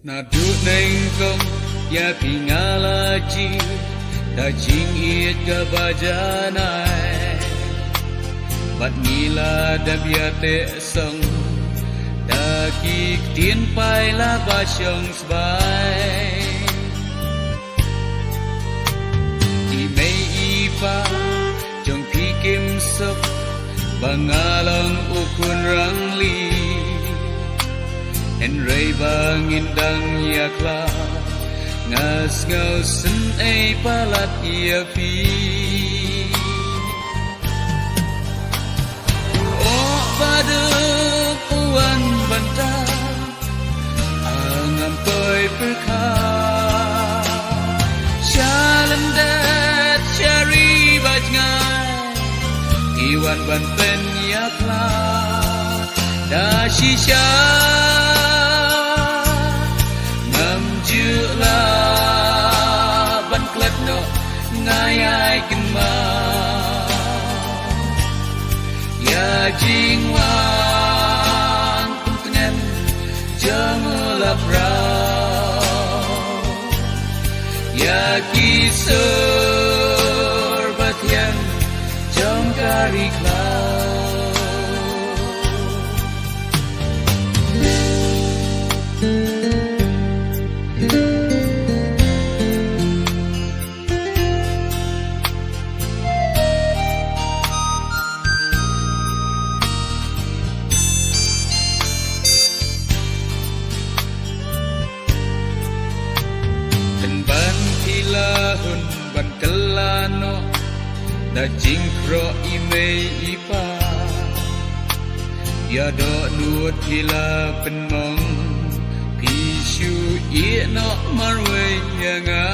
Nadu nengkong ya pingalaji da jingit ka bajanai bat nila da biate song da kik tin pai la ba shong sbai ti mei ipa jong pi kim sok bangalang ukun rang li en rei bangin dang yakla ngas ngau sen ei palat ia pi oh pada puan banta angam toy perka shalan dat cherry bajngai iwan ban pen yakla da shisha la ban klet no ngai ai kin ma ya jing wan kum tengen jang la pra ya kisor batian jong kari kla ban kelano da jingkro imei ipa ya do nuot hila penmong pishu ie no marwe yanga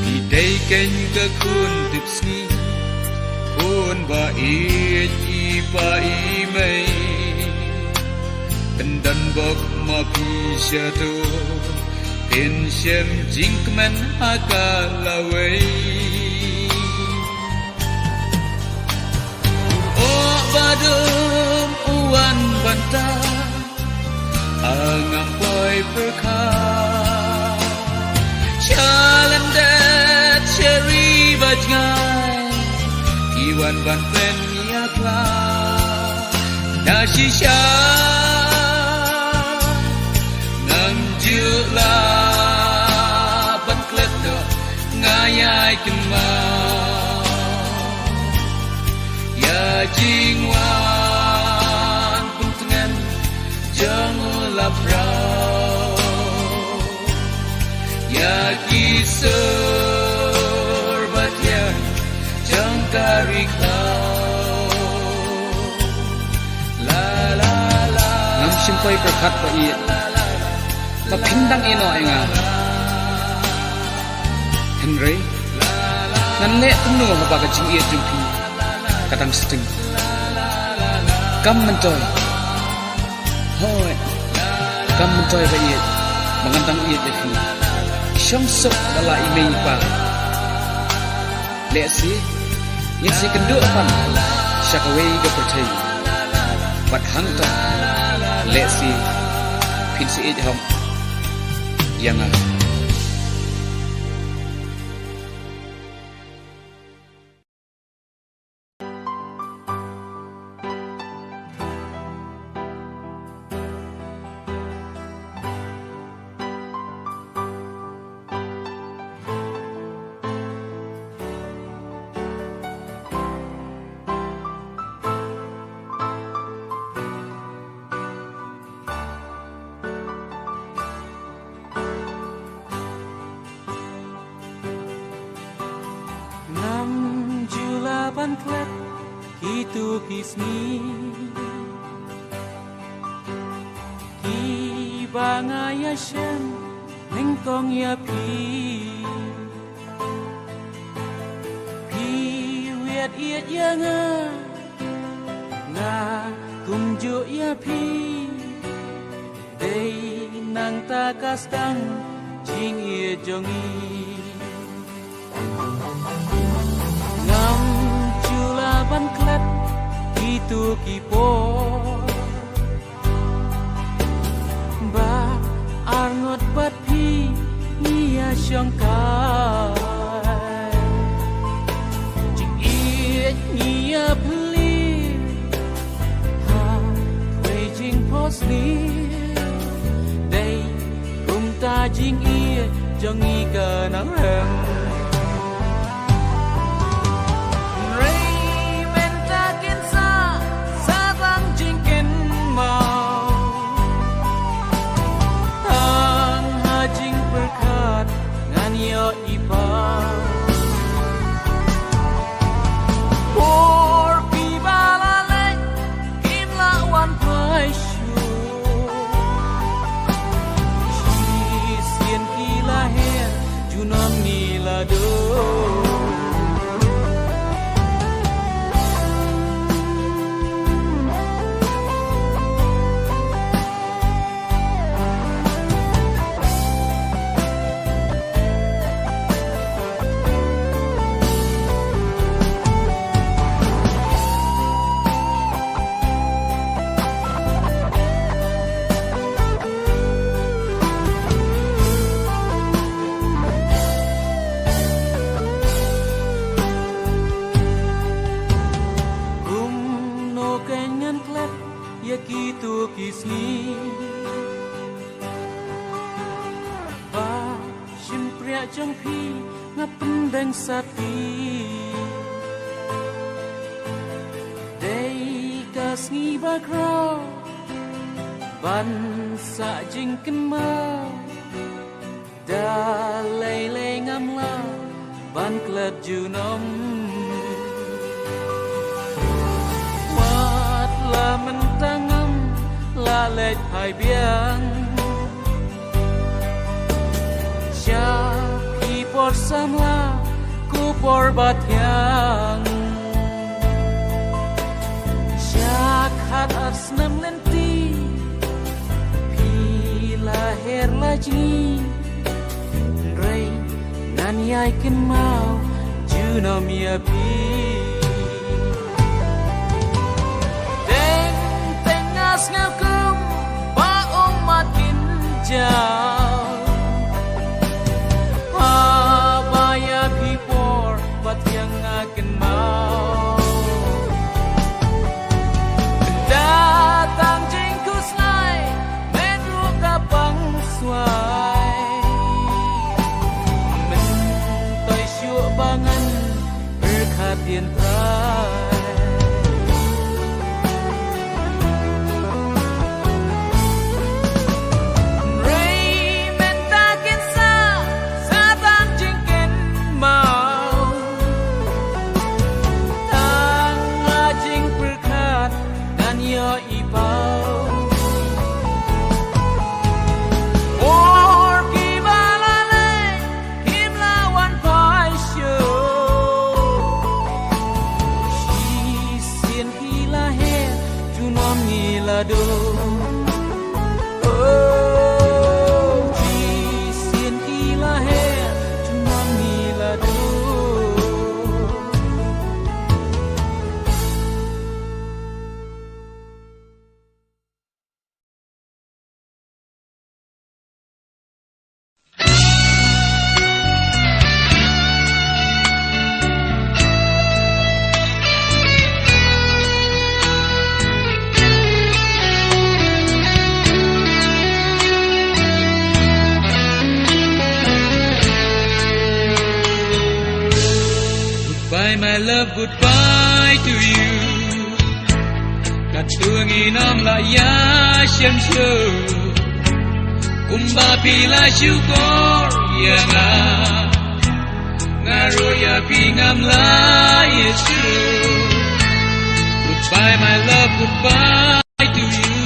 pidei ken ka kun tipsni kun ba ipa imei pendan bok ma pisha tu in shem jinkman akalaway oh badum uwan banta angam boy perka shalan dat cherry bajngai iwan ban pen yakla da shisha nang jula ngayai kema ya jingwan kum tengan jang labrau ya kisor batian jang tarik la la la nam simpoi perkat pa i pa phindang ino enga Henry, nan le tumnu ma ba ka jing ye jumpi kadang sting kam mentoy hoi kam mentoy ba ye mangandang ye de fi shong sok bala imei pa le si yin si kendu pan shakaway ga perthai bat hang ta le si phin si e hom yanga klet kitu kisni ki bangaya shem nengkong ya pi wiet iet ya nga kumju ya pi dei nang takas dang jing ye jongi ban klet itu kipo ba arngot bat phi nia shong kai jing it nia pli ha waging posli day kum ta jing it jong i ka nang rang yo ipa por pi bala le kim la wan pai shu chi sien ki la he junam ni la do Yakitu kisni ba simpria jong phi ngapendeng sati dei kasni bakro ban sa jing kenma da lele ngamla ban klet junom la mentangam la lệch hai biang cha khi por samla ku por bathyang cha khat asnam lenti phi la her la ji rei nan yai kin mau junom ya pi ngau kum ba umat kin jao ha baya phi por batyang akin mau datang jing kusnai men ru ka pang suai men toi shu bangan berkat tien trai do oh ji sien ki la he junam ni la do Goodbye, my love, goodbye to you. Katungi nam la ya shem shu. Kumba pila syukur ya nga. Ngaro ya pingam la Yesu. Goodbye, my love, goodbye to you.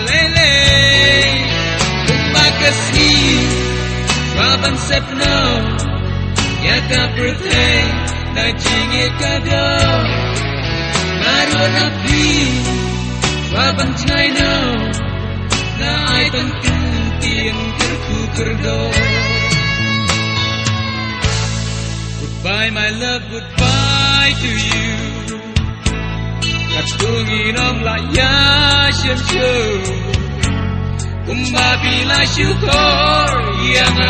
Lele konsep no ya ka perthe na jinge ka do Maru api wa ban chai no na ai tan tin kerku kerdo Goodbye my love goodbye to you Katungi nom la ya shem chu Kumba bila syukur yang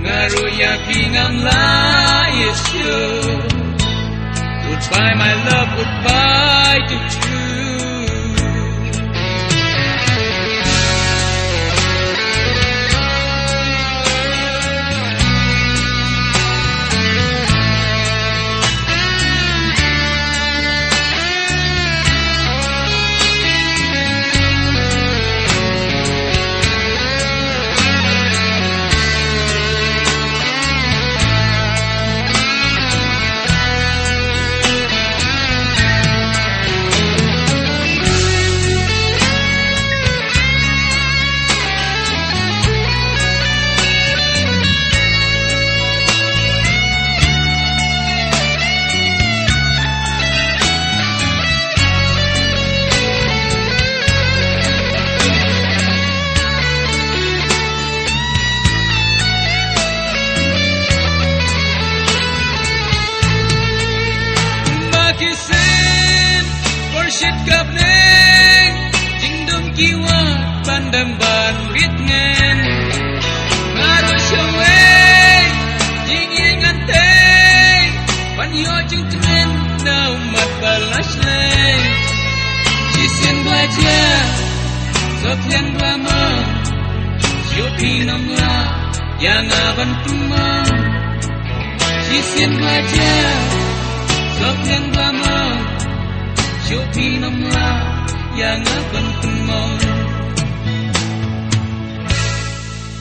ngaru ya pingam la Yesu Goodbye my love goodbye to you Shit gap neng jing dum kiwa bandam ban rit ngen ngaro shwe jing ngan te ban yo jing tren now mat balash le chi sen baja sop yang lama yo pinam la yang aban tuma chi sen baja sop yang lama Shopi namla yang akan temong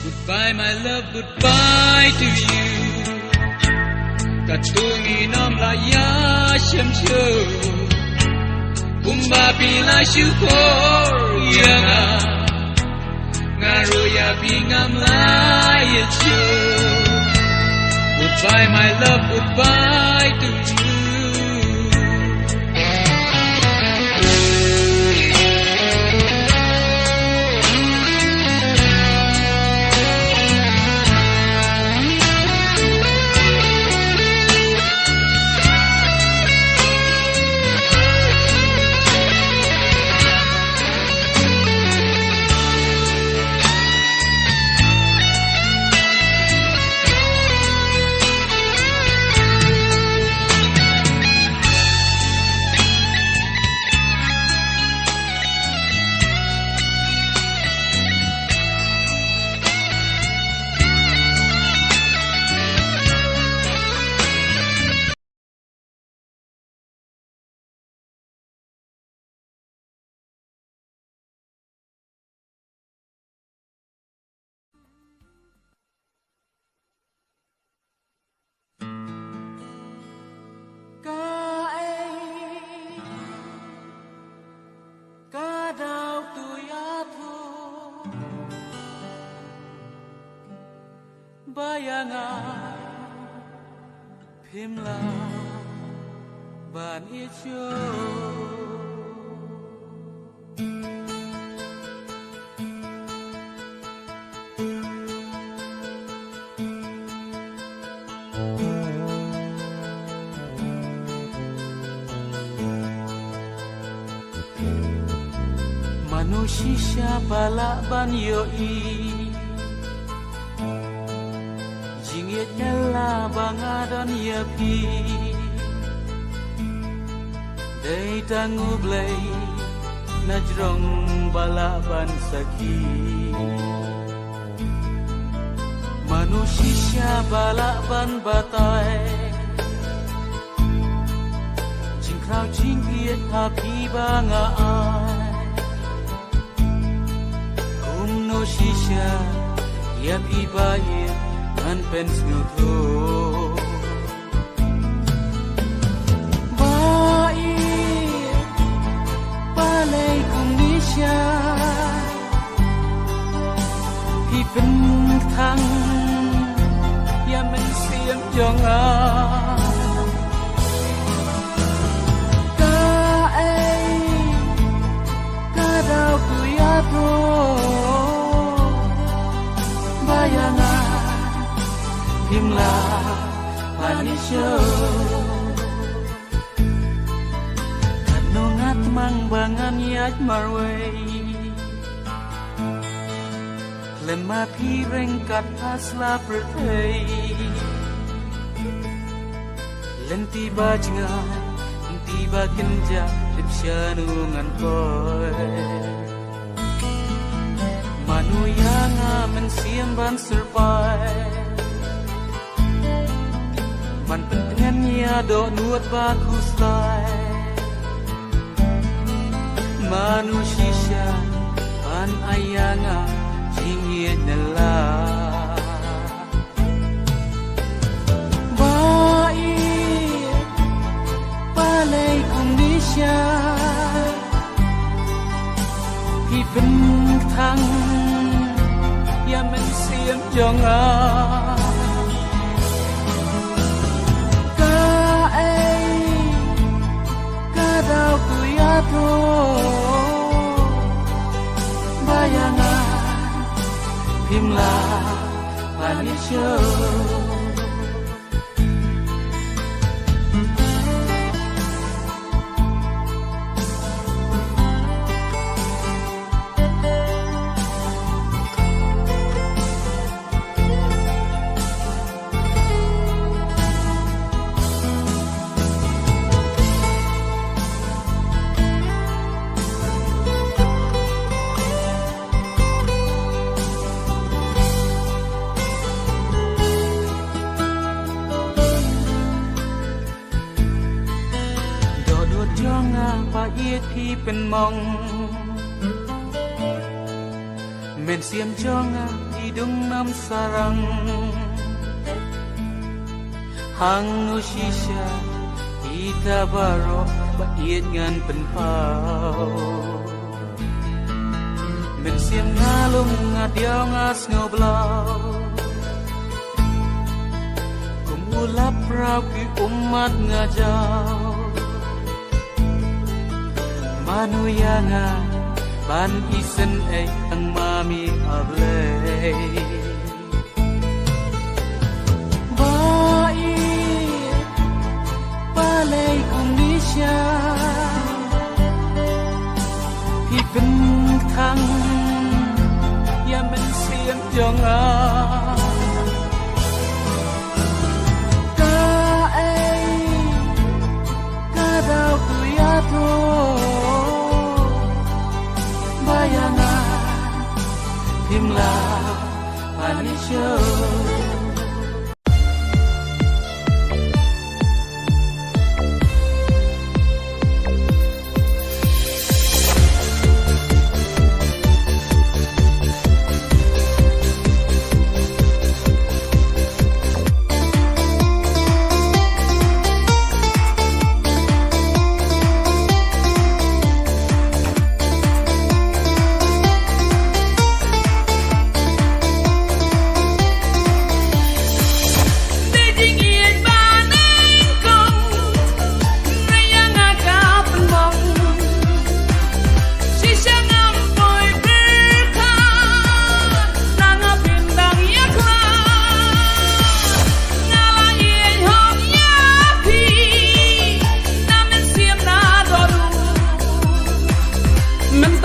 Goodbye my love, goodbye to you Katungi namla ya shem shu Kumba pila syukur yang ngaru ya pingam la Yesu Goodbye my love, goodbye to you Bayangan Pimla Ban Icho Manusia balak ban yoi Jingit nyala bangadon yapi Day tangu blay Najrong balaban saki Manusia balaban batay Jingkrau jingkiet hapi bangaan Shisha yam ibaye an pensnu tho bai palai kunisha hi pen thang jangan kadau ku ya tu bayangan himlah manisyo kanungat mangbangan yat marway lemah pireng kat asla pertai lenti bajengan tiba kenja dipsyanungan koi manu yang aman siamban serpai man pentengannya dok nuat baku slai manusia pan ayanga jingit nelah Palay Indonesia พี่เป็นทั้งอย่ามันเสียมจงอาkadau ku ya tu bayangan himlah manisyoพี่เป็นมองเม่นเสียมจ้องที่ดุงน้ำสรังหังนุชิชาที่ตาบารอบะเอียดงานเป็นเผาเม่นเสียมงาลงงาเดียวงาสเงาเบลากุมอุลับเราคืออุมมัดงาเจ้าManu yang ban isen ang mami ablay Baik Palay Indonesia พี่เป็นทั้งอย่ามันเสียมจงอาkadau ku ya tu bayangan himlah manisyo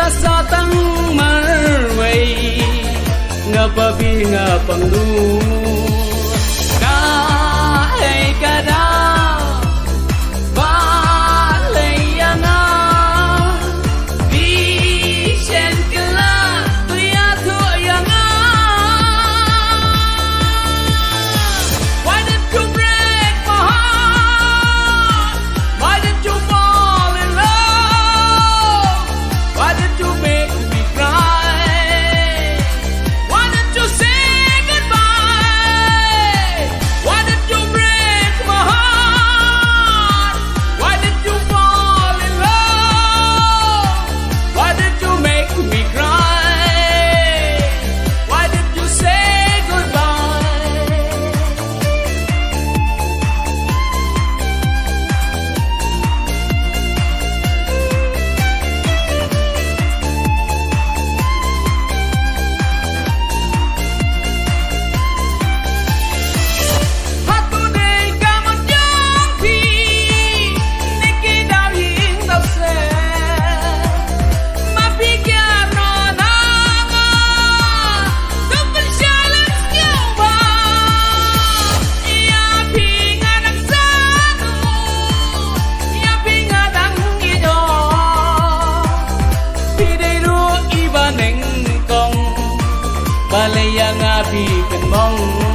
Satang marway ngapabi ngapangdu kahai kada balayanga vision kala tuya tuyanga why did you break my heart why did you fall in love why did you make me cry? Why did you say goodbye? พี่เป็นมอง